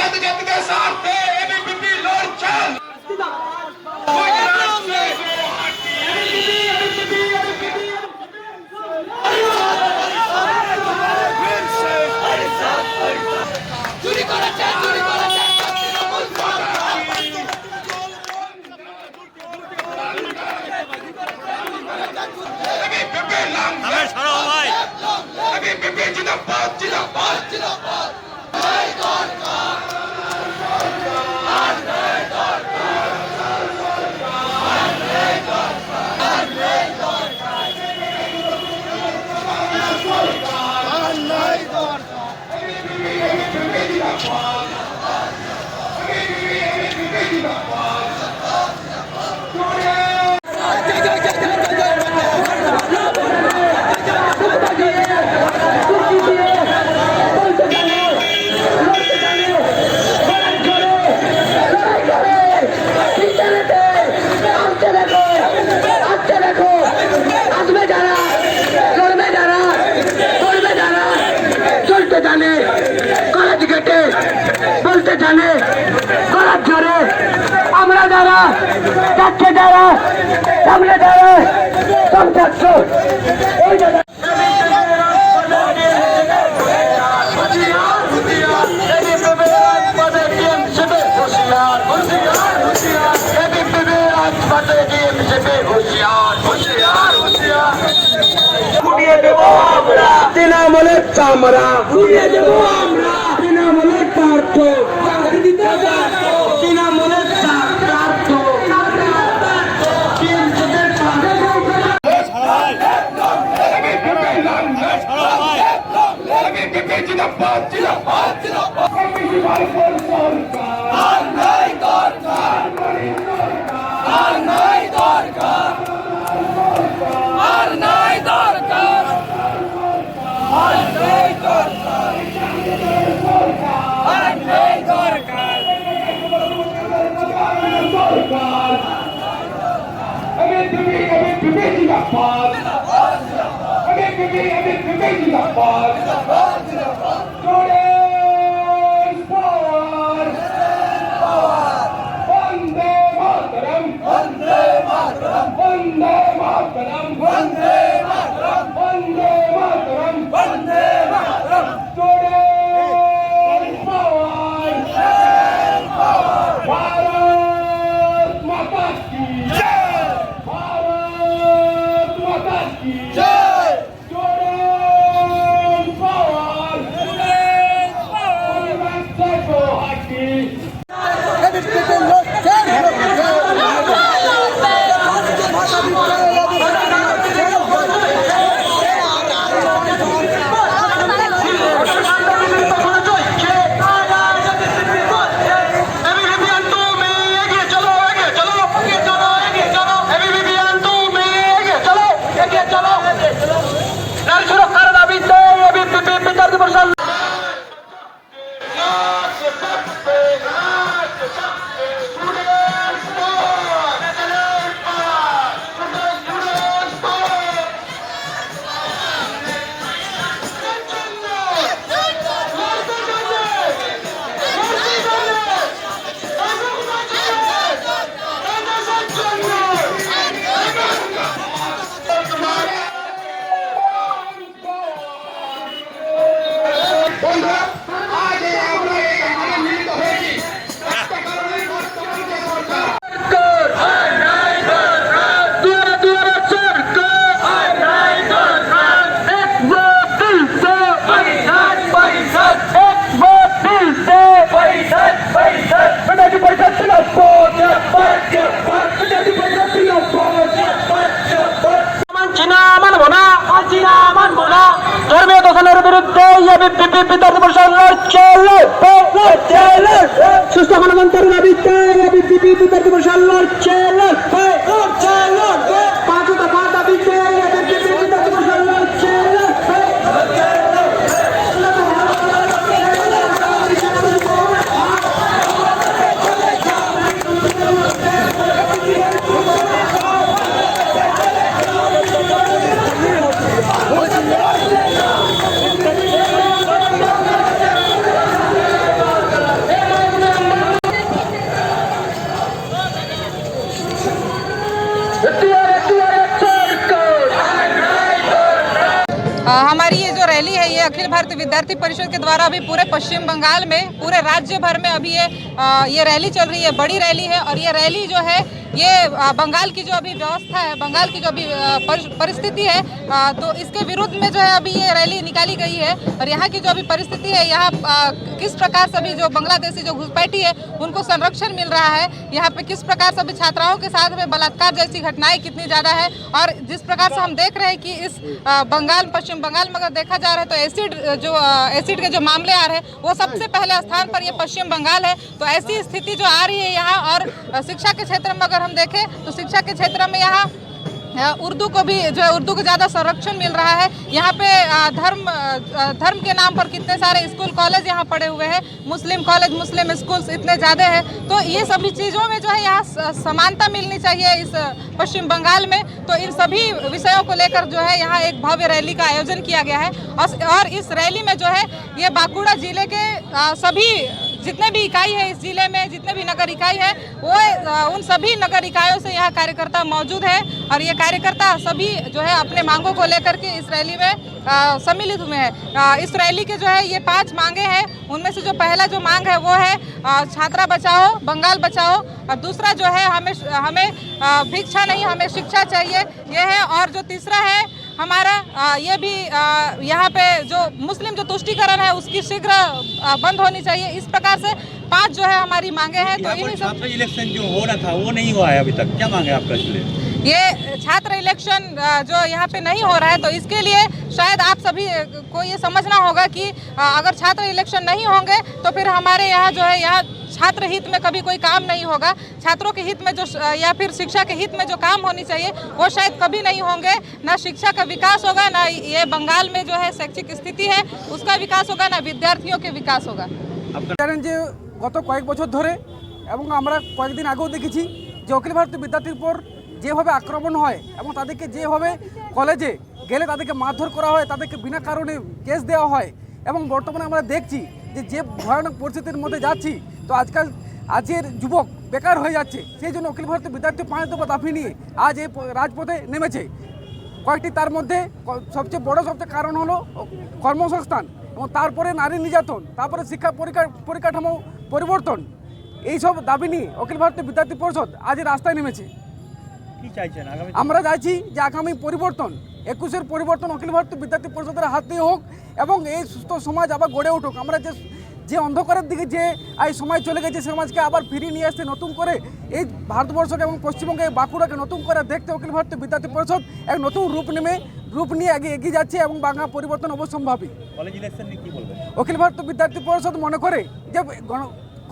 জাতিকে স্বার্থে এবিপিপি লড়ছেন। চুরি করেছে জানে কলেজ গেটে বলতে জানে গলার জোরে আমরা যারা যাচ্ছে যারা সামনে যারা সন্ত্রাস এই তৃণমূলের চামড়া ঘুরিয়ে দেব আমরা, তৃণমূলের পার্থ তৃণমূলের পার্থ ধর্মীয় দোষণের বিরুদ্ধে সুস্থ গণতন্ত্রের দাবিতে পাঁচ দফা দাবিতে भारती विद्यार्थी परिषद के द्वारा अभी पूरे पश्चिम बंगाल में, पूरे राज्य भर में अभी ये रैली चल रही है, बड़ी रैली है। और ये रैली जो है ये बंगाल की जो अभी व्यवस्था है, बंगाल की जो अभी परिस्थिति है, तो इसके विरुद्ध में जो है अभी ये रैली निकाली गई है। और यहाँ की जो अभी परिस्थिति है, यहाँ किस प्रकार से अभी जो बांग्लादेशी जो घुसपैठी है उनको संरक्षण मिल रहा है, यहाँ पे किस प्रकार से अभी छात्राओं के साथ में बलात्कार जैसी घटनाएं कितनी ज़्यादा है। और जिस प्रकार से हम देख रहे हैं कि इस पश्चिम बंगाल में अगर देखा जा रहा है तो एसिड के जो मामले आ रहे हैं वो सबसे पहले स्थान पर ये पश्चिम बंगाल है। तो ऐसी स्थिति जो आ रही है यहाँ, और शिक्षा के क्षेत्र में अगर हम देखें तो शिक्षा के क्षेत्र में यहाँ उर्दू को भी जो है उर्दू को ज़्यादा संरक्षण मिल रहा है। यहाँ पे धर्म के नाम पर कितने सारे स्कूल कॉलेज यहाँ पड़े हुए हैं, मुस्लिम कॉलेज, मुस्लिम स्कूल्स इतने ज़्यादा है। तो ये सभी चीज़ों में जो है यहाँ समानता मिलनी चाहिए इस पश्चिम बंगाल में। तो इन सभी विषयों को लेकर जो है यहाँ एक भव्य रैली का आयोजन किया गया है। और इस रैली में जो है ये बांकुड़ा जिले के सभी जितने भी इकाई है, इस जिले में जितने भी नगर इकाई है, वो उन सभी नगर इकाइयों से यहाँ कार्यकर्ता मौजूद है। और ये कार्यकर्ता सभी जो है अपने मांगों को लेकर के इस रैली में सम्मिलित हुए हैं। इस रैली के जो है ये 5 मांगे हैं। उनमें से जो पहला जो मांग है वो है छात्रा बचाओ, बंगाल बचाओ। और दूसरा जो है हमें भिक्षा नहीं, हमें शिक्षा चाहिए, ये है। और जो तीसरा है हमारा ये भी यहाँ पे जो मुस्लिम जो तुष्टीकरण है उसकी शीघ्र बंद होनी चाहिए। इस प्रकार से 5 जो है हमारी मांगे हैं। तो इन्हीं सब इलेक्शन जो हो रहा था वो नहीं हुआ है अभी तक, क्या मांगे आपका इसलिए? ये छात्र इलेक्शन जो यहाँ पे नहीं हो रहा है, तो इसके लिए शायद आप सभी को ये समझना होगा कि अगर छात्र इलेक्शन नहीं होंगे तो फिर हमारे यहाँ जो है यहाँ छात्र हित में कभी कोई काम नहीं होगा। छात्रों के हित में जो या फिर शिक्षा के हित में जो काम होनी चाहिए वो शायद कभी नहीं होंगे। ना शिक्षा का विकास होगा, ना ये बंगाल में जो है शैक्षिक स्थिति है उसका विकास होगा, ना विद्यार्थियों के विकास होगा। জানেন যে গত কয়েক বছর ধরে এবং আমরা কয়েকদিন আগেও দেখেছি যে অখিল ভারতীয় বিদ্যার্থীর উপর যেভাবে আক্রমণ হয় এবং তাদেরকে যেভাবে কলেজে গেলে তাদেরকে মারধর করা হয়, তাদেরকে বিনা কারণে কেস দেওয়া হয়। এবং বর্তমানে আমরা দেখছি যে ভয়ানক পরিস্থিতির মধ্যে যাচ্ছি, তো আজকের যুবক বেকার হয়ে যাচ্ছে। সেই জন্য অখিল ভারতীয় বিদ্যার্থী 5 দফা দাবি নিয়ে আজ এই রাজপথে নেমেছে। কয়েকটি তার মধ্যে সবচেয়ে বড় কারণ হলো কর্মসংস্থান, এবং তারপরে নারী নির্যাতন, তারপরে শিক্ষা পরিকাঠামো পরিবর্তন। এইসব দাবি নিয়ে অখিল ভারতীয় বিদ্যার্থী পরিষদ আজ রাস্তায় নেমেছে। কি চাইছেন আগামী? আমরা আমরা চাইছি যে আগামী পরিবর্তন, 21-এর পরিবর্তন অখিল ভারতীয় বিদ্যার্থী পরিষদের হাতে হোক এবং এই সুস্থ সমাজ আবার গড়ে উঠুক। আমরা যে অন্ধকারের দিকে যে এই সময় চলে গেছে সমাজকে আবার ফিরিয়ে নিয়ে আসতে, নতুন করে এই ভারতবর্ষকে এবং পশ্চিমবঙ্গে বাঁকুড়াকে নতুন করে দেখতে অখিল ভারতীয় বিদ্যার্থী পরিষদ এক নতুন রূপ নিয়ে এগিয়ে যাচ্ছে এবং বাংলা পরিবর্তন অবশ্যম্ভাবী। কলেজ ইলেকশন নিয়ে কি বলবেন? অখিল ভারতীয় বিদ্যার্থী পরিষদ মনে করে যে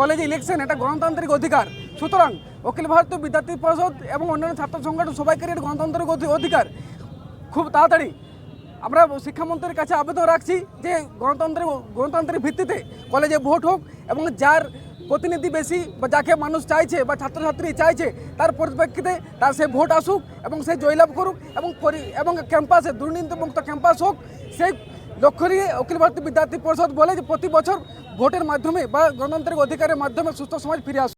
কলেজ ইলেকশন এটা গণতান্ত্রিক অধিকার, সুতরাং অখিল ভারতীয় বিদ্যার্থী পরিষদ এবং অন্যান্য ছাত্র সংগঠন সবাইকারই এটা গণতান্ত্রিক অধিকার। খুব তাড়াতাড়ি আমরা শিক্ষামন্ত্রীর কাছে আবেদন রাখছি যে গণতান্ত্রিক ভিত্তিতে কলেজে ভোট হোক এবং যার প্রতিনিধি বেশি বা যাকে মানুষ চাইছে বা ছাত্রছাত্রী চাইছে তার পরিপ্রেক্ষিতে তার সে ভোট আসুক এবং সে জয়লাভ করুক এবং ক্যাম্পাসে দুর্নীতিমুক্ত ক্যাম্পাস হোক। সেই লক্ষ্য নিয়ে অখিল ভারতীয় বিদ্যার্থী পরিষদ বলে যে প্রতি বছর ভোটের মাধ্যমে বা গণতান্ত্রিক অধিকারের মাধ্যমে সুস্থ সমাজ ফিরে আসুক।